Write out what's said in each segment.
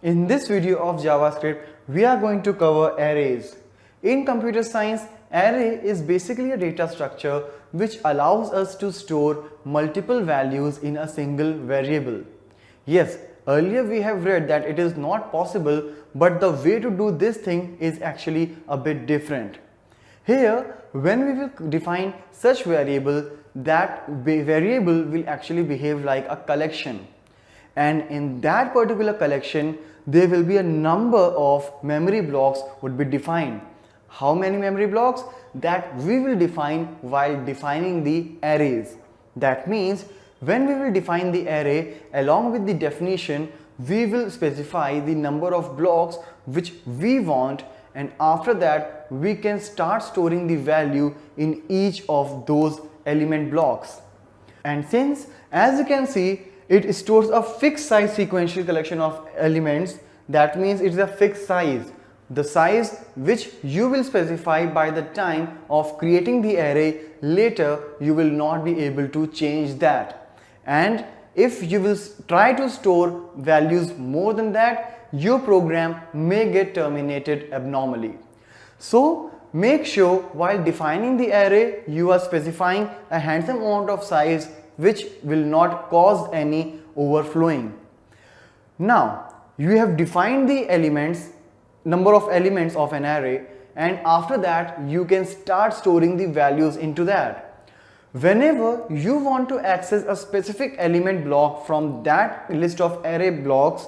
In this video of JavaScript, we are going to cover arrays. In computer science, array is basically a data structure which allows us to store multiple values in a single variable. Yes, earlier we have read that it is not possible, but the way to do this thing is actually a bit different. Here, when we will define such variable, that variable will actually behave like a collection. And in that particular collection, there will be a number of memory blocks would be defined. How many memory blocks? That we will define while defining the arrays. That means when we will define the array, along with the definition, we will specify the number of blocks which we want, and after that we can start storing the value in each of those element blocks. And since, as you can see, it stores a fixed size sequential collection of elements, that means it is a fixed size. The size which you will specify by the time of creating the array, later you will not be able to change that. And if you will try to store values more than that, your program may get terminated abnormally. So make sure while defining the array, you are specifying a handsome amount of size which will not cause any overflowing. Now you have defined the number of elements of an array, and after that you can start storing the values into that. Whenever you want to access a specific element block from that list of array blocks,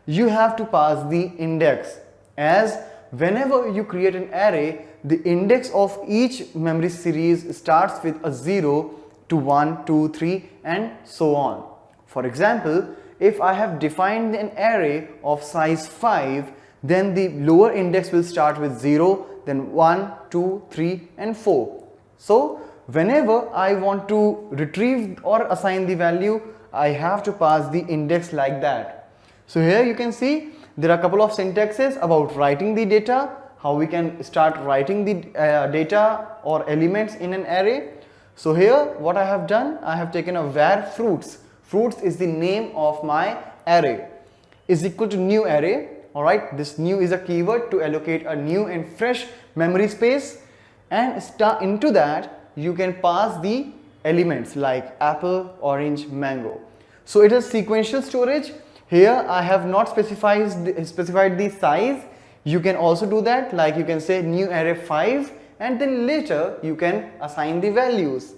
you have to pass the index, as whenever you create an array, the index of each memory series starts with a 0 to 1, 2, 3 and so on. For example, if I have defined an array of size 5, then the lower index will start with 0, then 1, 2, 3 and 4. So whenever I want to retrieve or assign the value, I have to pass the index like that. So here you can see there are a couple of syntaxes about writing the data, how we can start writing the data or elements in an array. So here what I have done, I have taken a var fruits. Fruits is the name of my array, is equal to new array. Alright, this new is a keyword to allocate a new and fresh memory space, and into that you can pass the elements like apple, orange, mango. So it is sequential storage. Here I have not specified the size. You can also do that, like you can say new array 5 and then later you can assign the values.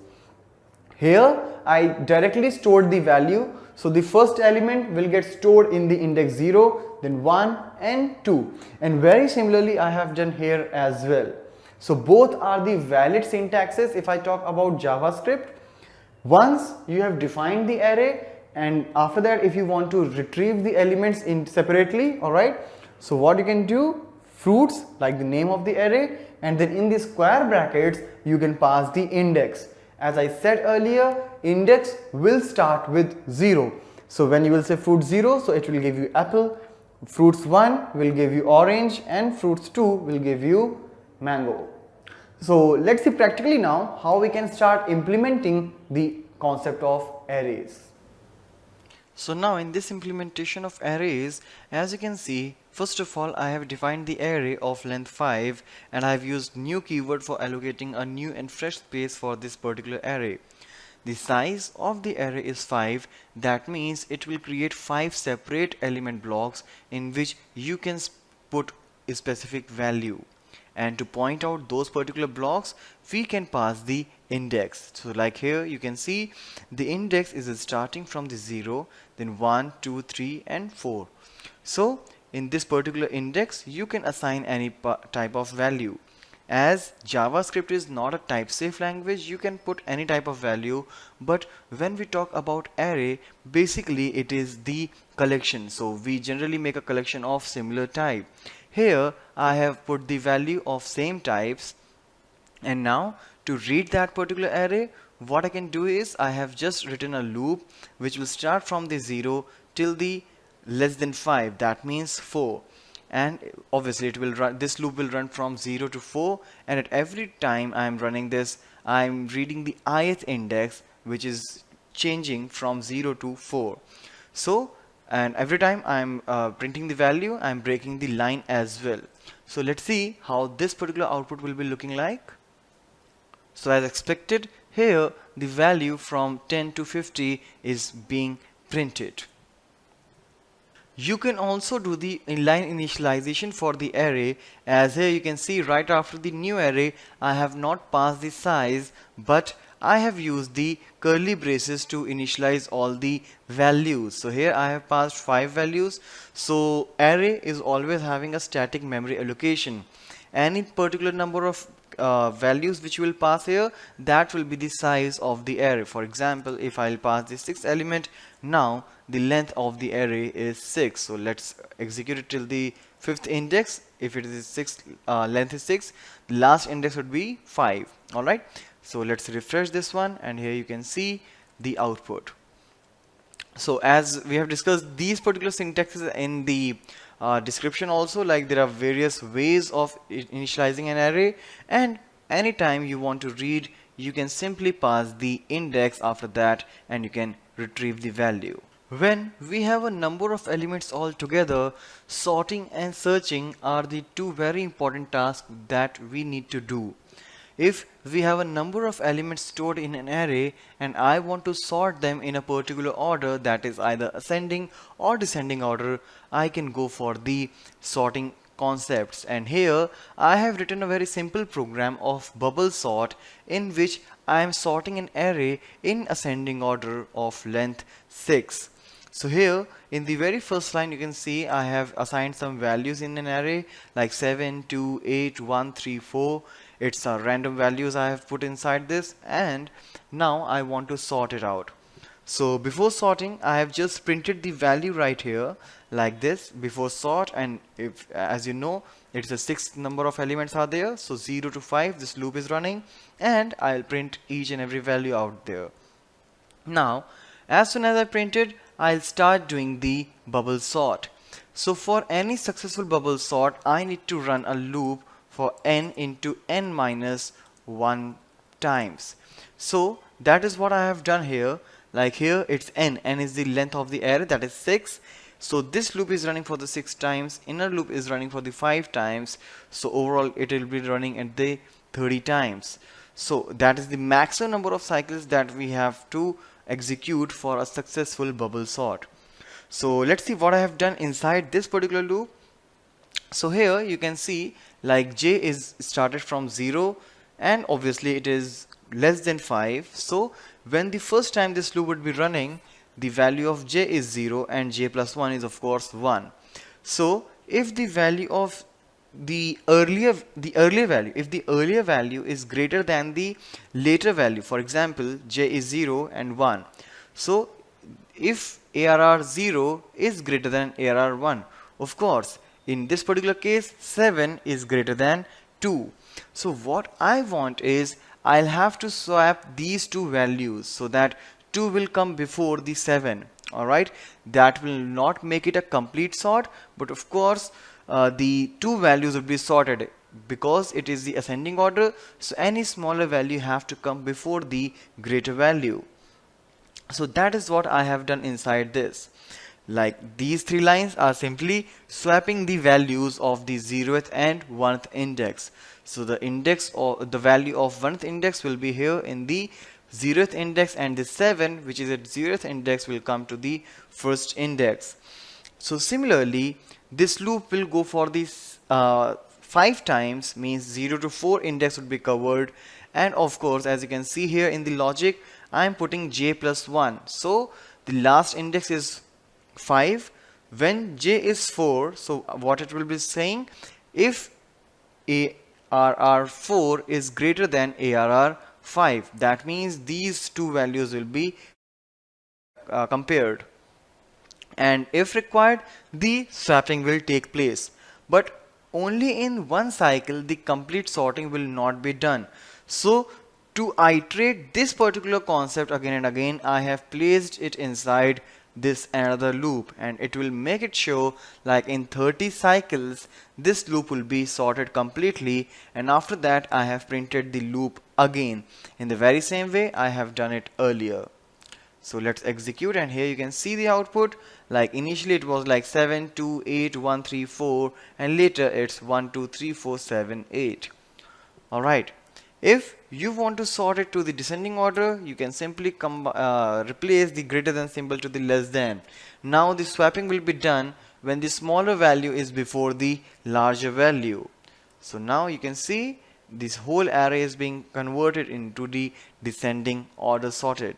Here I directly stored the value, so the first element will get stored in the index 0, then 1 and 2, and very similarly I have done here as well. So both are the valid syntaxes if I talk about JavaScript. Once you have defined the array, and after that if you want to retrieve the elements in separately, alright, so what you can do, fruits like the name of the array, and then in the square brackets you can pass the index. As I said earlier, index will start with 0. So when you will say fruit 0, so it will give you apple, fruits 1 will give you orange, and fruits 2 will give you mango. So let's see practically now how we can start implementing the concept of arrays. So now in this implementation of arrays, as you can see, first of all I have defined the array of length 5, and I have used new keyword for allocating a new and fresh space for this particular array. The size of the array is 5, that means it will create 5 separate element blocks in which you can put a specific value. And to point out those particular blocks, we can pass the index. So like here you can see the index is starting from the 0, then 1, 2, 3 and 4. So in this particular index you can assign any type of value. As JavaScript is not a type safe language, you can put any type of value, but when we talk about array, basically it is the collection. So we generally make a collection of similar type. Here I have put the value of same types, and now to read that particular array, what I can do is I have just written a loop which will start from the 0 till the less than 5, that means 4, and obviously it will run, this loop will run from 0 to 4, and at every time I am running this, I am reading the ith index which is changing from 0 to 4. So and every time I'm printing the value, I'm breaking the line as well. So let's see how this particular output will be looking like. So as expected, here the value from 10 to 50 is being printed. You can also do the inline initialization for the array, as here you can see right after the new array I have not passed the size, but I have used the curly braces to initialize all the values. So here I have passed 5 values. So array is always having a static memory allocation. Any particular number of values which you will pass here, that will be the size of the array. For example, if I'll pass the 6th element, now the length of the array is 6. So let's execute it till the 5th index. If it is 6, length is 6, the last index would be 5. Alright, so let's refresh this one, and here you can see the output. So as we have discussed these particular syntaxes in the description also, like there are various ways of initializing an array, and anytime you want to read, you can simply pass the index after that and you can retrieve the value. When we have a number of elements all together, sorting and searching are the two very important tasks that we need to do. If we have a number of elements stored in an array and I want to sort them in a particular order, that is either ascending or descending order, I can go for the sorting concepts. And here I have written a very simple program of bubble sort in which I am sorting an array in ascending order of length 6. So here in the very first line you can see I have assigned some values in an array like 7, 2, 8, 1, 3, 4. It's random values I have put inside this, and now I want to sort it out. So before sorting, I have just printed the value right here like this before sort, and if, as you know, it's a 6 number of elements are there, so 0 to 5 this loop is running, and I'll print each and every value out there. Now as soon as I printed, I'll start doing the bubble sort. So for any successful bubble sort, I need to run a loop for n into n minus 1 times. So that is what I have done here. Like here it's n is the length of the array, that is 6. So this loop is running for the 6 times, inner loop is running for the 5 times, so overall it will be running at the 30 times. So that is the maximum number of cycles that we have to execute for a successful bubble sort. So let's see what I have done inside this particular loop. So here you can see like j is started from 0 and obviously it is less than 5. So when the first time this loop would be running, the value of j is 0 and j plus 1 is of course 1. So if the value of the earlier value is greater than the later value, for example j is 0 and 1, so if ARR 0 is greater than ARR 1, of course in this particular case 7 is greater than 2. So what I want is I'll have to swap these two values so that 2 will come before the 7. Alright, that will not make it a complete sort, but of course the two values would be sorted because it is the ascending order, so any smaller value have to come before the greater value. So that is what I have done inside this. Like these 3 lines are simply swapping the values of the 0th and 1st index. So the index or the value of 1st index will be here in the 0th index, and the 7 which is at 0th index will come to the 1st index. So similarly this loop will go for this 5 times, means 0 to 4 index would be covered, and of course as you can see here in the logic I am putting j plus 1. So the last index is 5. When j is 4, so what it will be saying, if ARR 4 is greater than ARR 5, that means these two values will be compared, and if required the swapping will take place, but only in one cycle the complete sorting will not be done. So to iterate this particular concept again and again, I have placed it inside this another loop, and it will make it show like in 30 cycles this loop will be sorted completely, and after that I have printed the loop again in the very same way I have done it earlier. So let's execute, and here you can see the output. Like initially it was like 7 2 8 1 3 4, and later it's 1 2 3 4 7 8. Alright, if you want to sort it to the descending order, you can simply replace the greater than symbol to the less than. Now the swapping will be done when the smaller value is before the larger value. So now you can see this whole array is being converted into the descending order sorted.